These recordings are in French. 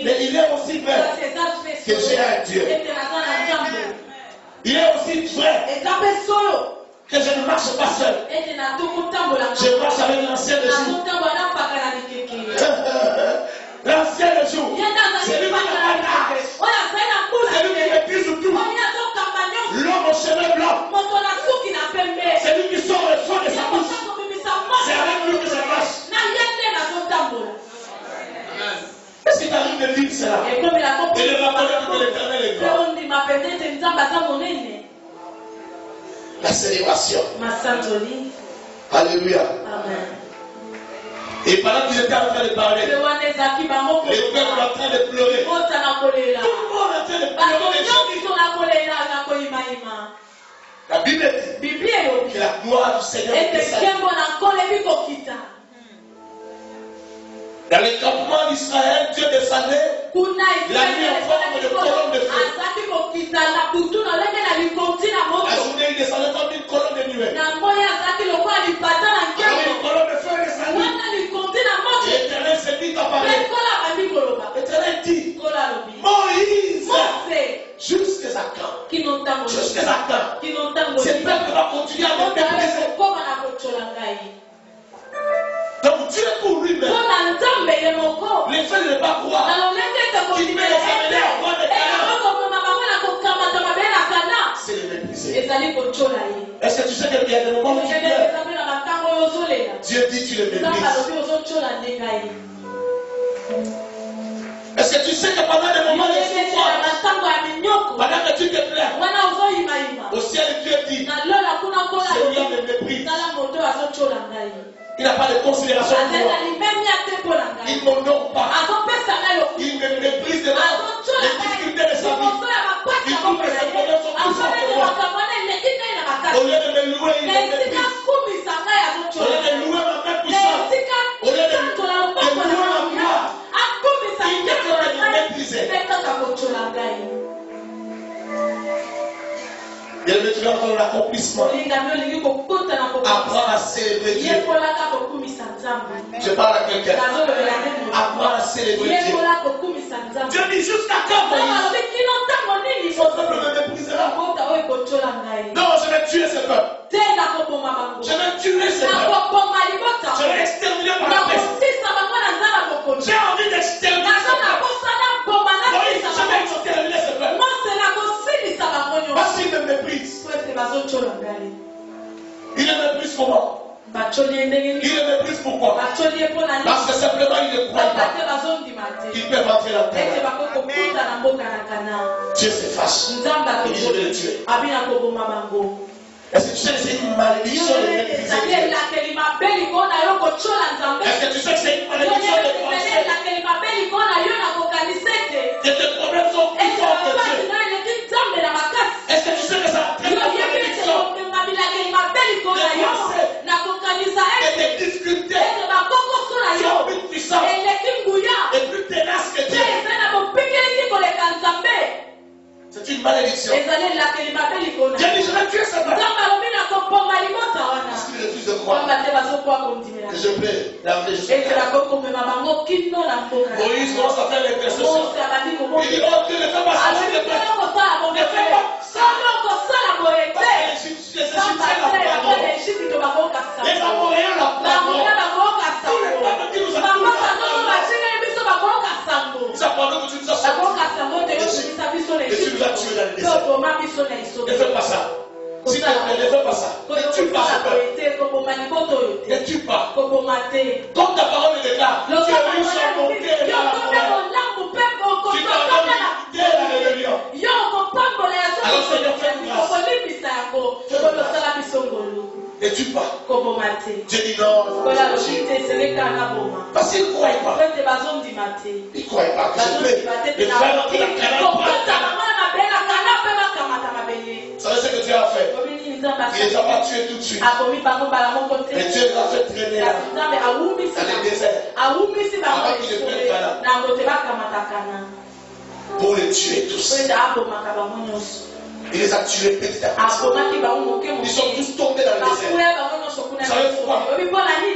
Mais il est aussi vrai que j'ai un Dieu. Il est aussi vrai que je ne marche pas seul. Je marche avec l'ancien de jour. L'ancien de jour. C'est lui qui n'a pas d'âge. C'est lui qui maîtrise tout. L'homme au chemin blanc. C'est lui qui sort le son de sa bouche. C'est avec lui que ça marche. Est-ce qu'il t'arrive de vivre cela? Et de reconnaître que l'Éternel est grand. La célébration. Alléluia. Amen. Et pendant qu'ils étaient en train de parler, les peuples étaient en train de pleurer. Tout le monde est en train de pleurer. La Bible dit que la gloire du Seigneur est descendue. Dans le campement d'Israël, Dieu descendait. Il a mis en forme de colonne de feu. La journée, il descendait comme une colonne de nuée. Alors une colonne de feu est descendue. Et l'Éternel s'est dit à parler. L'Éternel dit, Moïse, jusqu'à quand? Jusqu'à quand? Ce peuple va continuer à me mépriser. Donc Dieu pour lui-même, les faits ne pas croire. Il met les amener à voir des canards. C'est le mépriser. Est-ce que tu sais qu'il y a des moments où tu pleures? Dieu dit tu le méprises. Est-ce que tu sais que pendant des moments de souffrance, pendant que tu te plains, au ciel Dieu dit, Seigneur me méprise. Il n'a pas de considération pour moi. Il ne m'honore pas. Il me méprise devant les difficultés de sa vie. Il trouve que ses problèmes sont plus forts que moi. Au lieu de me louer, il me méprise. Au lieu de louer ma main puissante, au lieu de louer ma gloire, il ne peut que me mépriser. Il veut tu vas entendre l'accomplissement. Apprends à célébrer Dieu. Je parle à quelqu'un. Apprends à célébrer Dieu. Dieu dit jusqu'à quand Moïse? Son peuple me méprisera. Non, je vais tuer ce peuple. Je vais tuer ce peuple. Je vais exterminer par la peste. J'ai envie d'exterminer ce peuple. Moïse, je vais exterminer ce peuple. Parce qu'il me méprise. Il me méprise comment? Il me méprise pourquoi? Parce que simplement il ne croit pas qu'ils peuvent entrer dans la terre. Dieu se fâche. Il dit je vais le tuer. Est-ce que tu sais que c'est une malédiction de mépriser Dieu? Est-ce que tu sais que c'est une malédiction de penser que tes problèmes sont plus forts que Dieu? Est-ce que tu sais que ça entraîne la malédiction de tes difficultés sont plus puissantes et plus tenaces que Dieu? C'est une malédiction. Dieu dit je vais tuer ce peuple. Parce qu'il refuse de croire que je peux l'amener jusqu'à Moïse commence à faire l'intercession. Il dit oh Dieu ne fais pas ça, s'il te plaît. Ne fais pas ça. Parce que les Égyptiens l'apprendront. Les Amoréens l'apprendront. Tous les peuples qui nous apprendront. Ils apprendront que tu nous as sauvés. Et tu nous as tués dans le désert. Ne fais pas ça. S'il te plaît, ne fais pas ça. Ne tue pas ce peuple. Ne tue pas. Comme ta parole le déclare, tu es riche en bonté et dans la forêt. Tu t'en donnes l'unité et la rébellion. Alors Seigneur, fais-nous grâce. Ne tue pas. Dieu dit non. Parce qu'il ne croyait pas. Il ne croyait pas que je peux. Le frère qui a vous savez ce que Dieu a fait? Il ne les a pas tués tout de suite. Mais Dieu les a fait traîner là, dans le désert, avant qu'ils ne prennent Canaan, pour les tuer tous. Il les a tués petit à petit. Ils sont tous tombés dans le désert. Vous savez pourquoi?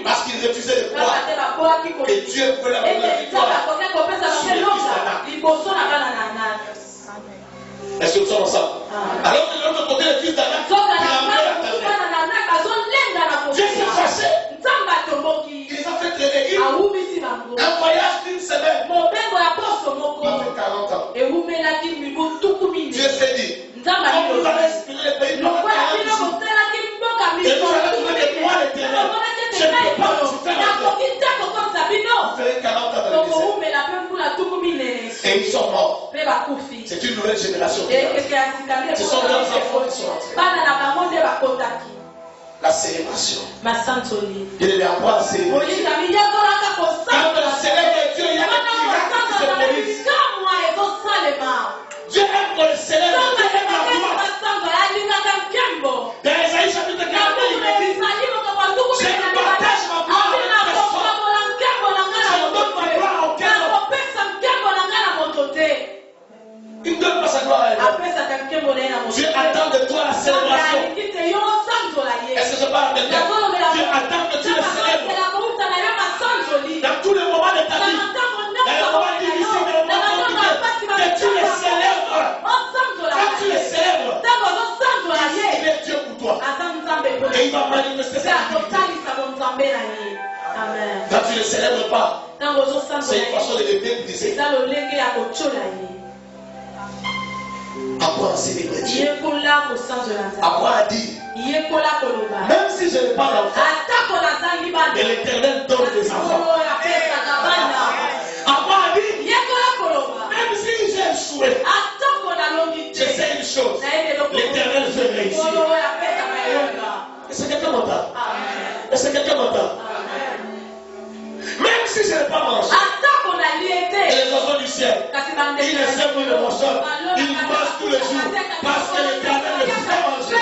Parce qu'ils refusaient de croire que Dieu pouvait leur donner la victoire sur les Est-ce que nous sommes ensemble? Alors que de l'autre côté, le fils d'Anak, il a Dieu s'est fâché. Il les a fait traîner. Un voyage d'une semaine. Il a fait 40 ans. Dieu s'est dit, quand vous allez expirer le pays, et vous allez trouver que moi, l'Éternel, je ne peux pas vous faire la paix. Vous ferez 40 ans dans le désert. Et ils sont morts. C'est une nouvelle génération. Ce sont leurs enfants qui sont entrés. La célébration. Il est apprendre à célébrer. Quand on célèbre Dieu, il y a des miracles qui se produisent. Dieu aime qu'on le célèbre. Dieu aime la gloire. Dans Esaïe chapitre 42, il dit, je partage ma gloire avec personne. Je ne donne ma gloire à aucun homme. Il ne donne pas sa gloire à elle. Dieu attend de toi la célébration. Est-ce que je parle à quelqu'un? Dieu attend que tu le célèbres. Dans tous les moments de ta vie, dans les moments difficiles, dans les moments compliqués, que tu le célèbres. Quand tu le célèbres, il est Dieu pour toi. Et il va manifester sa divinité. Quand tu ne le célèbres pas, c'est une façon de le mépriser. Apprends à célébrer Dieu. Apprends à dire, même si je n'ai pas d'enfant, et l'Éternel donne des enfants. Apprends à dire, même si j'ai échoué, je sais une chose, l'Éternel fait réussir. Est-ce que quelqu'un m'entend? Est-ce que quelqu'un m'entend? Même si je n'ai pas mangé, et les oiseaux du ciel, ils ne sèment le manchon, ils mangent tous les jours, parce que l'Éternel les fait manger.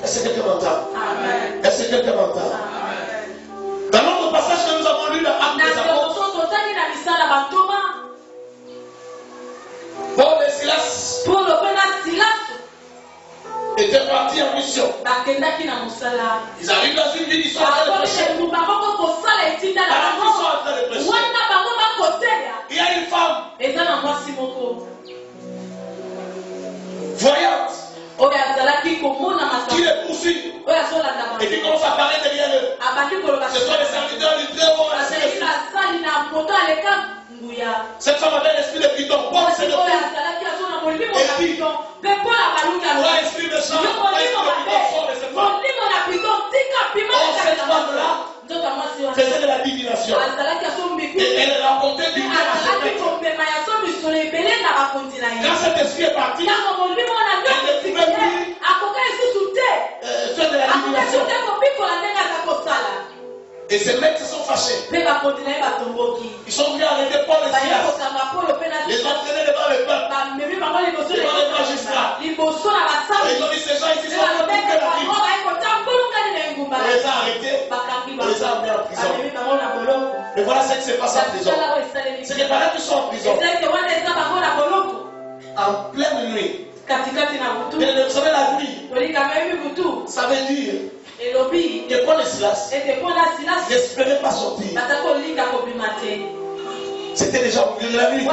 Est-ce que quelqu'un m'entend? Est-ce que quelqu'un m'entend? Dans notre passage que nous avons lu dans Actes des Apôtres, Paul et Silas étaient partis en mission. Ils arrivent dans une ville, ils sont en train de prêcher. Il y a une femme voyante qui les poursuit et qui commence à parler derrière eux. Ce sont les serviteurs du Très-Haut. Cette femme avait l'esprit de Python. Paul s'est levé et dit, pourquoi esprit de chant, pourquoi esprit de Python sort de cette femme? Cette femme-là faisait de la divination. Et elle rapportait du bien à son maître. Quand cet esprit est parti, elle ne pouvait plus faire de la divination. Et ces maîtres sont fâchés. Ils sont venus arrêter Paul et Silas. Les entraîner devant le peuple, devant les magistrats. Et ils ont dit, ces gens ici sont en train de la vie. On les a arrêtés, on les a amenés en prison. Et voilà ce qui se passe en prison. C'est que pendant qu'ils sont en prison, en pleine nuit, vous savez la nuit, ça veut dire que Paul et Silas n'espéraient pas sortir. C'était déjà au milieu de la nuit.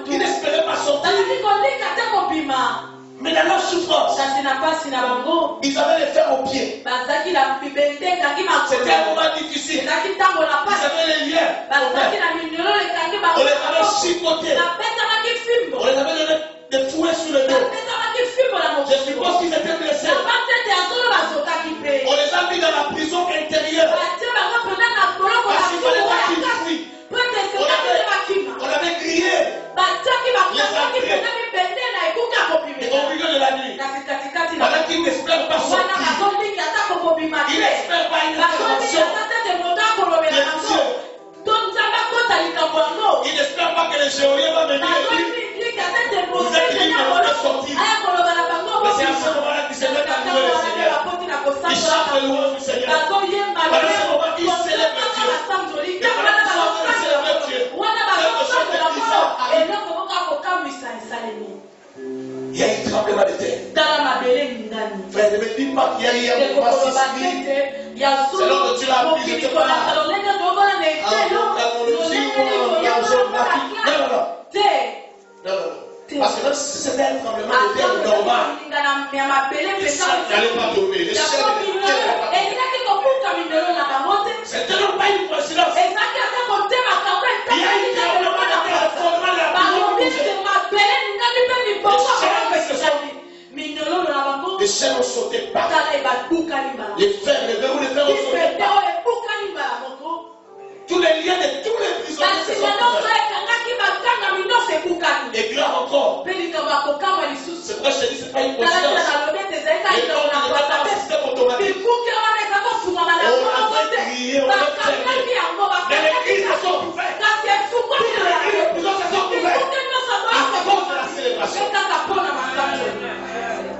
Ils n'espéraient pas sortir. Mais dans leur souffrance, ils avaient les fers aux pieds. C'était un moment difficile. Ils avaient les liens. On les avait chicotés. On les avait donné des fouets sur le dos. Je suppose qu'ils étaient blessés. On les a mis dans la prison intérieure. Parce qu'il fallait pas qu'ils fuient. On avait grillé les entrées. Et au milieu de la nuit, pendant qu'ils n'espèrent pas sortir, ils n'espèrent pas une intervention de Dieu. Ils n'espèrent pas que le géolien va venir et dire, vous êtes libres de sortir. Mais c'est à ce moment-là qu'ils se mettent à louer le Seigneur. Ils chantent le louange du Seigneur. Pendant ce moment, ils célèbrent Dieu. Et pendant qu'ils sont en train de célébrer Dieu, quelque chose de bizarre arrive. Il y a un tremblement de terre. Frère, ne me dis pas qu'il y a eu un mouvement sismique. C'est là que tu l'as appris, je te parle. En géographie ou en géographie. Non. Parce que même si c'était un tremblement de terre normal, les ciels n'allaient pas tomber. Les ciels n'allaient pas tomber. C'est tellement pas une coïncidence. Il y a une tremblement de terre formant la maison. Les chaînes ont sauté par. Les fers, les verrous, les fers ont sauté par. Tous les liens de tous les prisonniers se sont couverts. Et grave encore. C'est pourquoi je te dis, ce n'est pas une coïncidence. Les gens qui n'étaient pas un système automatique. On avait crié, on avait fermé. Mais les crises se sont couvertes. Toutes les prisons se sont couvertes. À cause de la célébration.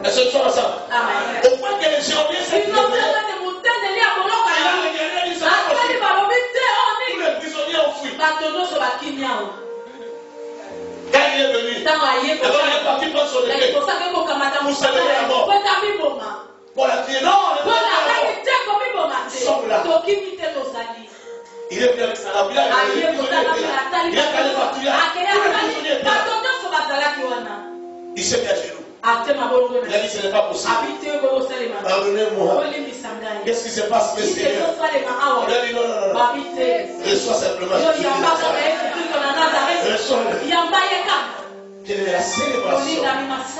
Est-ce que tu vois ça? Au point que les géants s'est levé. Tous les prisonniers ont fui. Quand il est venu, d'abord il est parti prendre son épée pour célébrer la mort. Pour la crier, non, ne pas nous sommes là. Il est venu avec sa lame, il a calé partout, il a il s'est mis à genoux. Il a dit ce n'est pas possible. Pardonnez-moi. Qu'est-ce qui se passe, mes seigneurs? Il a dit non. Reçois simplement. Reçois-le. Quelle est la célébration?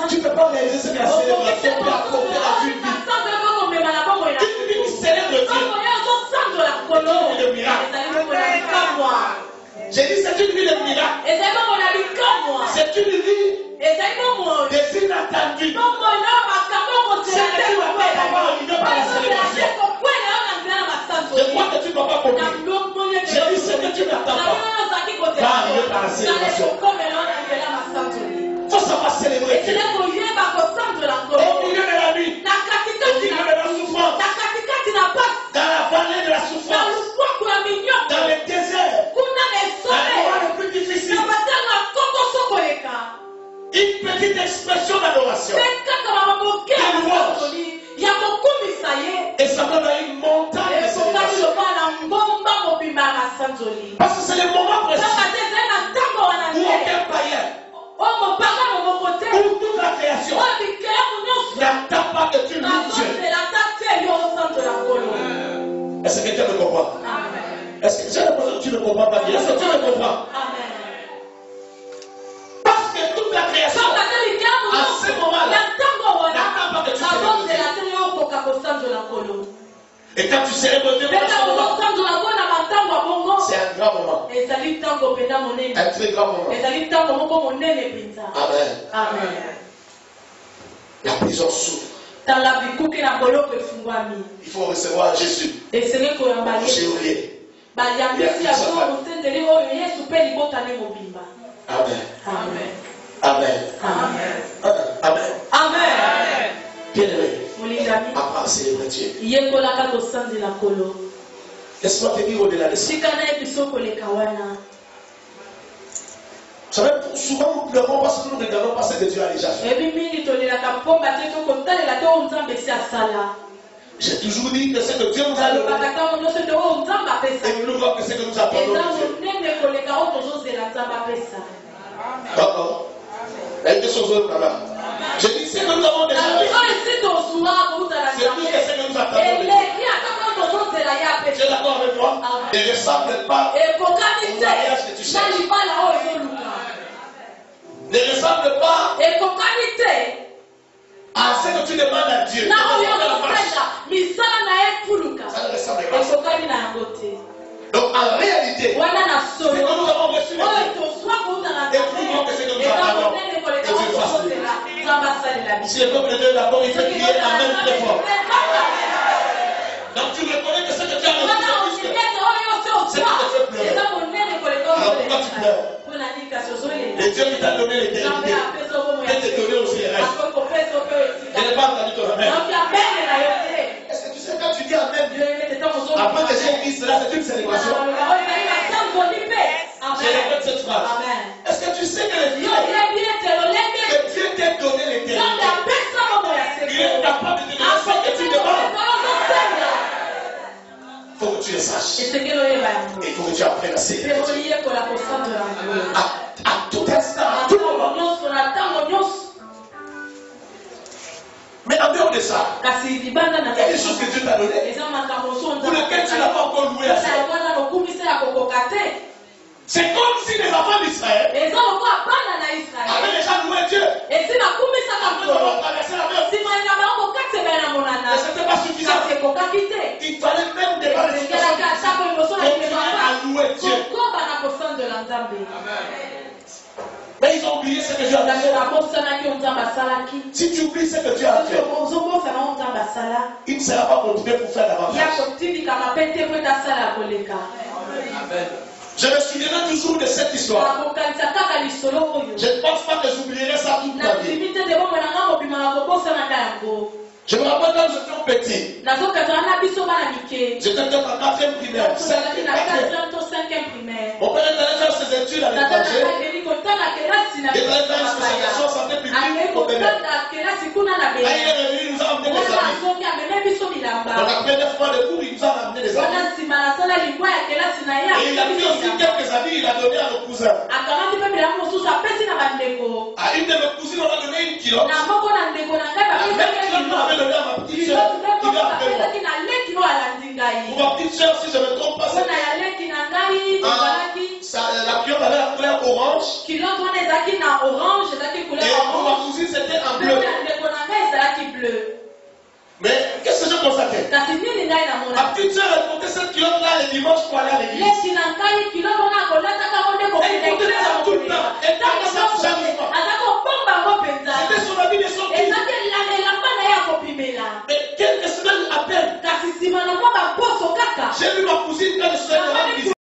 Tu ne peux pas réaliser ce que la célébration peut apporter à la vie. Une vie qui célèbre Dieu. C'est une vie de miracle. J'ai dit c'est une vie de miracle. C'est une vie des inattendus. C'est que tu ne vas pas avoir arrivé par la célébration. Je crois que tu ne vas pas comprendre. J'ai dit ce que tu n'attends pas va arriver par la célébration. Il faut savoir célébrer Dieu. Au milieu de la nuit, au milieu de la souffrance, dans la vallée de la souffrance, dans les déserts, dans les moments les plus difficiles, une petite expression d'adoration, de louange, et ça donne une montagne de célébration. Parce que c'est le moment précis où aucun païen, où toute la création n'attend pas que tu loues Dieu. Est-ce que quelqu'un me comprend? Est-ce que j'ai l'impression que tu ne comprends pas bien? Est-ce que tu me comprends? Parce que toute la création, à ce moment-là, n'attend pas que tu célèbres Dieu. Et quand tu célèbres Dieu, c'est un grand moment. Un très grand moment. Amen. La prison s'ouvre. Il faut recevoir Jésus. Jésus. Amen. Bien-aimé, apprends à célébrer Dieu. Laisse-moi te dire au-delà de ça. Vous savez, souvent nous pleurons parce que nous ne regardons pas ce que Dieu a déjà fait. J'ai toujours dit que ce que Dieu nous a donné, et nous ne voyons que ce que nous attendons de Dieu. Il y a une chose là-bas. Je dis ce que nous avons déjà fait. C'est plus que ce que nous attendons de Dieu. Tu es d'accord avec moi? Ne ressemble pas au mariage que tu cherches. Ne ressemble pas à ce que tu demandes à Dieu. Ça ne ressemble pas. Donc en réalité, ce que nous avons reçu de Dieu est plus grand que ce que nous attendons. Que Dieu fasse de nous. Si le peuple de Dieu est d'accord, il fait crier Amen très fort. Donc tu reconnais que ce que tu as reçu de Dieu, c'est ce qui te fait pleurer. Alors pourquoi tu pleures? Et Dieu qui t'a donné l'éternité, peut te donner aussi les restes. Je n'ai pas entendu ton Amen. Est-ce que tu sais quand tu dis Amen, après que j'ai écrit cela, c'est une célébration? Je répète cette phrase. Est-ce que tu sais que le Dieu t'a donné l'éternité, il est capable de te donner ce que tu demandes? Il faut que tu le saches. Et il faut que tu apprennes à célébrer. À tout instant, à tout moment. Mais en dehors de ça, il y a des choses que Dieu t'a données pour lesquelles tu n'as pas encore loué à Dieu. C'est comme si les enfants d'Israël avaient déjà loué Dieu. Après avoir traversé la mer, mais ce n'était pas suffisant. Il fallait même dépasser les situations à louer Dieu. Mais ils ont oublié ce que Dieu a fait. Si tu oublies ce que Dieu a fait, il ne sera pas continué pour faire davantage. Je me souviendrai toujours de cette histoire. Je ne pense pas que j'oublierai ça toute ma vie. Je me rappelle quand j'étais petit. J'étais peut-être en 4e primaire. Mon père est allé faire ses études à l'étranger. Il est allé faire une spécialisation en santé publique au Bénin. Quand il est revenu, il nous a amené des amis. Donc la première fois de cours, il nous a amené des amis. Et il a pris aussi quelques amis, il a donné à nos cousins. À une de mes cousines, on a donné une culotte. La même culotte qu'on avait donné à ma petite soeur qui vient après moi. Pour ma petite soeur, si je ne me trompe pas, la culotte avait la couleur orange. Et pour ma cousine, c'était en bleu. Mais qu'est-ce que je constatais? Ma petite soeur, elle portait cette culotte-là le dimanche pour aller à l'église. Elle portait ça tout le temps. Elle portait ça chaque fois. C'était son habit de sortie. Mais quelques semaines après, j'ai vu ma cousine quand je suis allé la visiter.